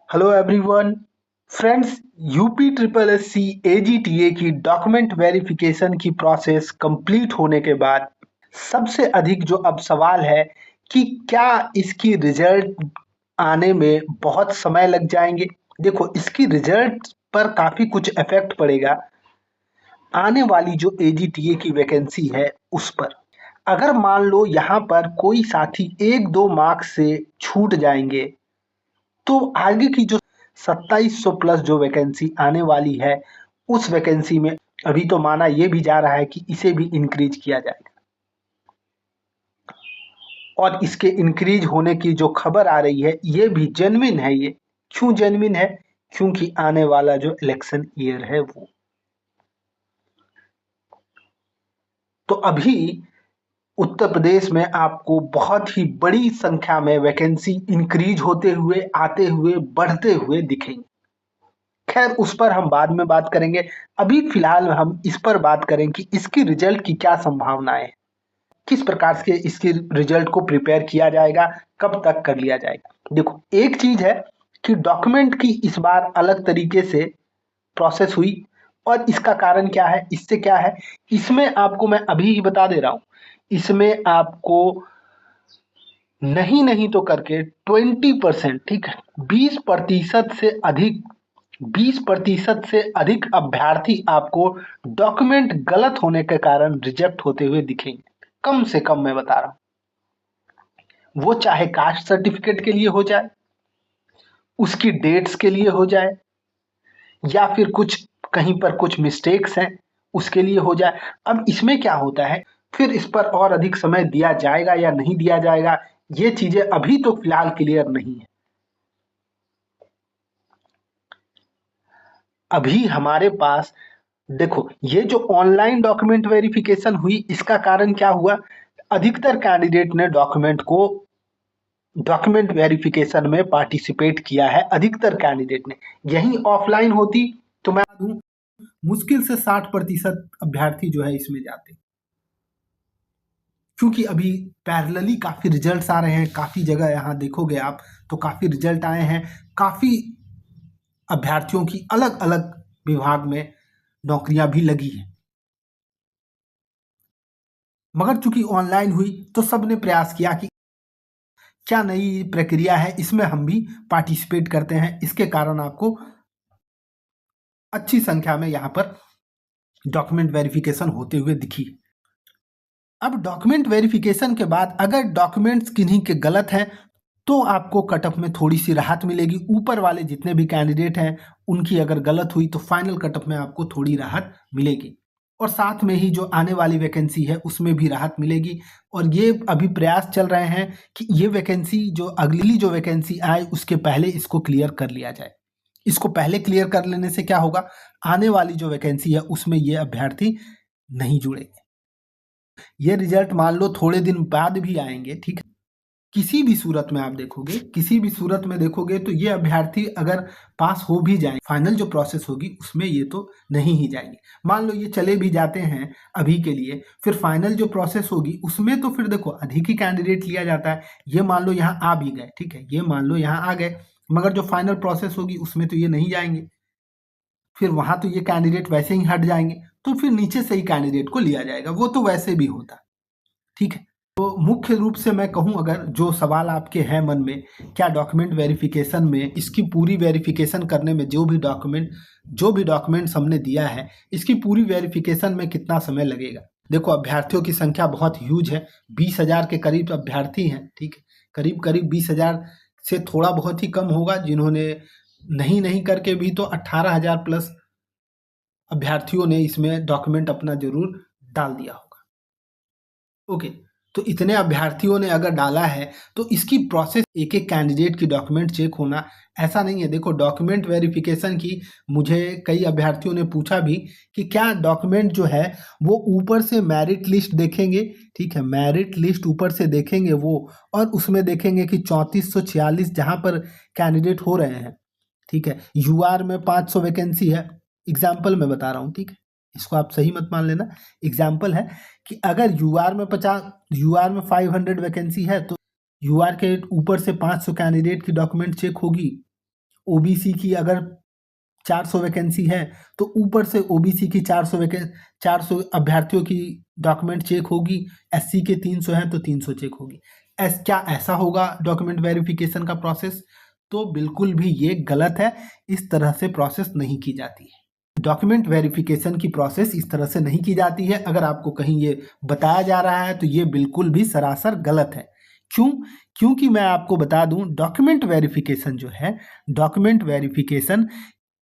Hello everyone friends. UP triple S C AGTA की document verification की process complete होने के बाद सबसे अधिक जो अब सवाल है कि क्या इसकी रिजल्ट आने में बहुत समय लग जाएंगे। देखो, इसकी रिजल्ट पर काफ़ी कुछ इफेक्ट पड़ेगा आने वाली जो एजीटीए की वैकेंसी है उस पर। अगर मान लो यहाँ पर कोई साथी 1-2 मार्क्स से छूट जाएंगे तो आगे की जो 2700 प्लस जो वैकेंसी आने वाली है उस वैकेंसी में अभी तो माना ये भी जा रहा है कि इसे भी इंक्रीज किया जाएगा। और इसके इंक्रीज होने की जो खबर आ रही है ये भी जेन्युइन है। ये क्यों जेन्युइन है? क्योंकि आने वाला जो इलेक्शन ईयर है वो तो अभी उत्तर प्रदेश में आपको बहुत ही बड़ी संख्या में वैकेंसी इंक्रीज होते हुए, आते हुए, बढ़ते हुए दिखेंगे। खैर, उस पर हम बाद में बात करेंगे। अभी फिलहाल हम इस पर बात करें कि इसकी रिजल्ट की क्या संभावनाएं हैं, किस प्रकार से इसकी रिजल्ट को प्रिपेयर किया जाएगा, कब तक कर लिया जाएगा। देखो, एक चीज है कि डॉक्यूमेंट की इस बार अलग तरीके से प्रोसेस हुई और इसका कारण क्या है, इससे क्या है, इसमें आपको मैं अभी ही बता दे रहा हूं। इसमें आपको नहीं नहीं तो करके 20%, ठीक है, 20% से अधिक 20% से अधिक अभ्यर्थी आपको डॉक्यूमेंट गलत होने के कारण रिजेक्ट होते हुए दिखेंगे। कम से कम मैं बता रहा हूं, वो चाहे कास्ट सर्टिफिकेट के लिए हो जाए, उसकी डेट्स के लिए हो जाए, या फिर कुछ कहीं पर कुछ मिस्टेक्स हैं उसके लिए हो जाए। अब इसमें क्या होता है, फिर इस पर और अधिक समय दिया जाएगा या नहीं दिया जाएगा, ये चीजें अभी तो फिलहाल क्लियर नहीं है। अभी हमारे पास देखो, ये जो ऑनलाइन डॉक्यूमेंट वेरिफिकेशन हुई इसका कारण क्या हुआ, अधिकतर कैंडिडेट ने डॉक्यूमेंट वेरिफिकेशन में पार्टिसिपेट किया है। अधिकतर कैंडिडेट ने, यही ऑफलाइन होती तो मैं दूं मुश्किल से 60% अभ्यर्थी जो है इसमें जाते। क्योंकि अभी पैरेलली काफी रिजल्ट्स आ रहे हैं, काफी जगह यहाँ देखोगे आप तो काफी रिजल्ट आए हैं, काफी अभ्यर्थियों की अलग अलग विभाग में नौकरियां भी लगी हैं। मगर चूंकि ऑनलाइन हुई तो सबने प्रयास किया कि क्या नई प्रक्रिया है, इसमें हम भी पार्टिसिपेट करते हैं। इसके कारण आपको अच्छी संख्या में यहाँ पर डॉक्यूमेंट वेरिफिकेशन होते हुए दिखी। अब डॉक्यूमेंट वेरिफिकेशन के बाद अगर डॉक्यूमेंट्स किन्हीं के गलत हैं तो आपको कटऑफ में थोड़ी सी राहत मिलेगी। ऊपर वाले जितने भी कैंडिडेट हैं उनकी अगर गलत हुई तो फाइनल कटऑफ में आपको थोड़ी राहत मिलेगी, और साथ में ही जो आने वाली वैकेंसी है उसमें भी राहत मिलेगी। और ये अभी प्रयास चल रहे हैं कि ये वैकेंसी जो अगली जो वैकेंसी आए उसके पहले इसको क्लियर कर लिया जाए। इसको पहले क्लियर कर लेने से क्या होगा, आने वाली जो वैकेंसी है उसमें ये अभ्यर्थी नहीं जुड़ेंगे। ये रिजल्ट मान लो थोड़े दिन बाद भी आएंगे, ठीक है, किसी भी सूरत में आप देखोगे, किसी भी सूरत में देखोगे तो ये अभ्यर्थी अगर पास हो भी जाए, फाइनल जो प्रोसेस होगी उसमें ये तो नहीं ही जाएंगे। मान लो ये चले भी जाते हैं अभी के लिए, फिर फाइनल जो प्रोसेस होगी उसमें तो फिर देखो अधिक ही कैंडिडेट लिया जाता है। ये मान लो यहाँ आ भी गए, ठीक है, ये मान लो यहाँ आ गए, मगर जो फाइनल प्रोसेस होगी उसमें तो ये नहीं जाएंगे, फिर वहां तो ये कैंडिडेट वैसे ही हट जाएंगे, तो फिर नीचे से ही कैंडिडेट को लिया जाएगा, वो तो वैसे भी होता, ठीक है। तो मुख्य रूप से मैं कहूं, अगर जो सवाल आपके हैं मन में, क्या डॉक्यूमेंट वेरिफिकेशन में इसकी पूरी वेरिफिकेशन करने में जो भी डॉक्यूमेंट्स हमने दिया है इसकी पूरी वेरिफिकेशन में कितना समय लगेगा। देखो, अभ्यर्थियों की संख्या बहुत ह्यूज है, 20,000 के करीब अभ्यर्थी हैं, ठीक है, करीब करीब 20,000 से थोड़ा बहुत ही कम होगा जिन्होंने नहीं नहीं करके भी तो 18,000 प्लस अभ्यर्थियों ने इसमें डॉक्यूमेंट अपना जरूर डाल दिया होगा। ओके, तो इतने अभ्यर्थियों ने अगर डाला है तो इसकी प्रोसेस, एक एक कैंडिडेट की डॉक्यूमेंट चेक होना ऐसा नहीं है। देखो, डॉक्यूमेंट वेरिफिकेशन की मुझे कई अभ्यर्थियों ने पूछा भी कि क्या डॉक्यूमेंट जो है वो ऊपर से मेरिट लिस्ट देखेंगे, ठीक है, मेरिट लिस्ट ऊपर से देखेंगे वो, और उसमें देखेंगे कि 3446 जहाँ पर कैंडिडेट हो रहे हैं, ठीक है, यूआर में 500 वैकेंसी है, एग्जाम्पल मैं बता रहा हूँ, ठीक है, इसको आप सही मत मान लेना, एग्जाम्पल है कि अगर यूआर में 500 वैकेंसी है तो यूआर के ऊपर से 500 कैंडिडेट की डॉक्यूमेंट चेक होगी, ओबीसी की अगर 400 वैकेंसी है तो ऊपर से ओबीसी की 400 अभ्यर्थियों की डॉक्यूमेंट चेक होगी, एससी के 300 हैं तो 300 चेक होगी। क्या ऐसा होगा डॉक्यूमेंट वेरिफिकेशन का प्रोसेस? तो बिल्कुल भी ये गलत है, इस तरह से प्रोसेस नहीं की जाती है। डॉक्यूमेंट वेरिफिकेशन की प्रोसेस इस तरह से नहीं की जाती है। अगर आपको कहीं ये बताया जा रहा है तो ये बिल्कुल भी सरासर गलत है। क्यों? क्योंकि मैं आपको बता दूं, डॉक्यूमेंट वेरिफिकेशन जो है, डॉक्यूमेंट वेरिफिकेशन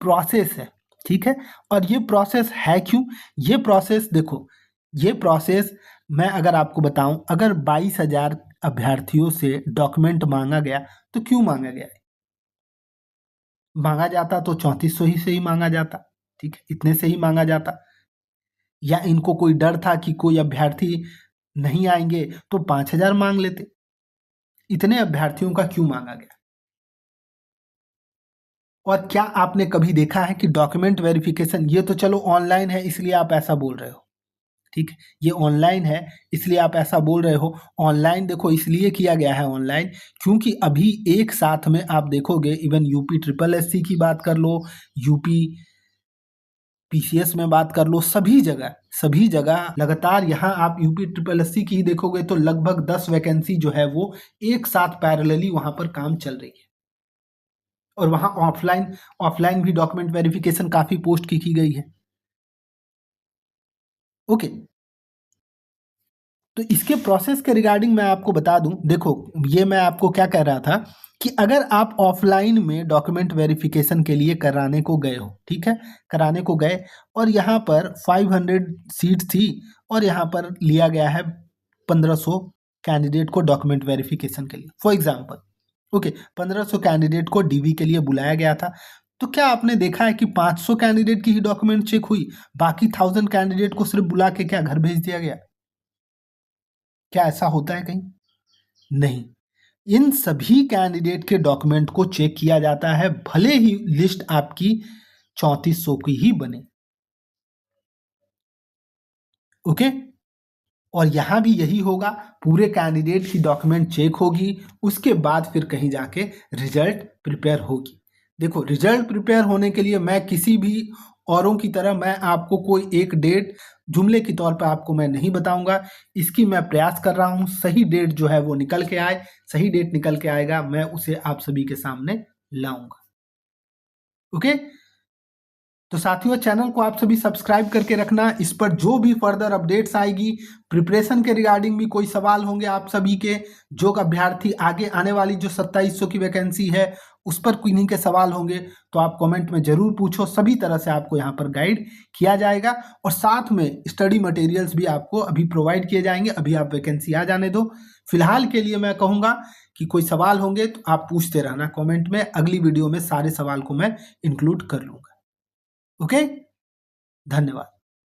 प्रोसेस है, ठीक है? और ये प्रोसेस है क्यों? ये प्रोसेस देखो, ये प्रोसेस मैं अगर आपको बताऊं, अगर 22,000 अभ्यर्थियों से डॉक्यूमेंट मांगा गया तो क्यों मांगा गया? मांगा जाता तो 3400 ही से ही मांगा जाता, ठीक है? इतने से ही मांगा जाता। या इनको कोई डर था कि कोई अभ्यर्थी नहीं आएंगे तो 5,000 मांग लेते। इतने अभ्यर्थियों का क्यों मांगा गया? और क्या आपने कभी देखा है कि डॉक्यूमेंट वेरिफिकेशन, ये तो चलो ऑनलाइन है इसलिए आप ऐसा बोल रहे हो, ठीक है? ये ऑनलाइन है इसलिए आप ऐसा बोल रहे हो। ऑनलाइन देखो इसलिए किया गया है ऑनलाइन, क्योंकि अभी एक साथ में आप देखोगे, इवन यूपी ट्रिपल एससी की बात कर लो, यूपी पीसीएस में बात कर लो, सभी जगह लगातार, यहाँ आप यूपी ट्रिपल एससी की ही देखोगे तो लगभग 10 वैकेंसी जो है वो एक साथ पैरेलली वहां पर काम चल रही है। और वहां ऑफलाइन ऑफलाइन भी डॉक्यूमेंट वेरिफिकेशन काफी पोस्ट की गई है। ओके, तो इसके प्रोसेस के रिगार्डिंग मैं आपको बता दूं, देखो ये मैं आपको क्या कह रहा था कि अगर आप ऑफलाइन में डॉक्यूमेंट वेरिफिकेशन के लिए कराने को गए हो, ठीक है, कराने को गए और यहाँ पर 500 सीट थी और यहाँ पर लिया गया है 1500 कैंडिडेट को डॉक्यूमेंट वेरिफिकेशन के लिए, फॉर एग्जाम्पल, ओके, 1500 कैंडिडेट को डीवी के लिए बुलाया गया था। तो क्या आपने देखा है कि 500 कैंडिडेट की ही डॉक्यूमेंट चेक हुई, बाकी 1000 कैंडिडेट को सिर्फ बुला के क्या घर भेज दिया गया? क्या ऐसा होता है कहीं? नहीं। इन सभी कैंडिडेट के डॉक्यूमेंट को चेक किया जाता है, भले ही लिस्ट आपकी 3400 की ही बने। ओके, और यहां भी यही होगा, पूरे कैंडिडेट की डॉक्यूमेंट चेक होगी, उसके बाद फिर कहीं जाके रिजल्ट प्रिपेयर होगी। देखो, रिजल्ट प्रिपेयर होने के लिए मैं किसी भी औरों की तरह मैं आपको कोई एक डेट जुमले के तौर पर आपको मैं नहीं बताऊंगा। इसकी मैं प्रयास कर रहा हूं, सही डेट जो है वो निकल के आए, सही डेट निकल के आएगा, मैं उसे आप सभी के सामने लाऊंगा। ओके, तो साथियों, चैनल को आप सभी सब्सक्राइब करके रखना, इस पर जो भी फर्दर अपडेट्स आएगी, प्रिपरेशन के रिगार्डिंग भी कोई सवाल होंगे आप सभी के, जो अभ्यर्थी आगे आने वाली जो 2700 की वैकेंसी है उस पर किन्हीं के सवाल होंगे तो आप कमेंट में जरूर पूछो, सभी तरह से आपको यहाँ पर गाइड किया जाएगा और साथ में स्टडी मटेरियल्स भी आपको अभी प्रोवाइड किए जाएंगे। अभी आप वैकेंसी आ जाने दो, फिलहाल के लिए मैं कहूँगा कि कोई सवाल होंगे तो आप पूछते रहना कॉमेंट में, अगली वीडियो में सारे सवाल को मैं इंक्लूड कर लूँगा। ओके, धन्यवाद।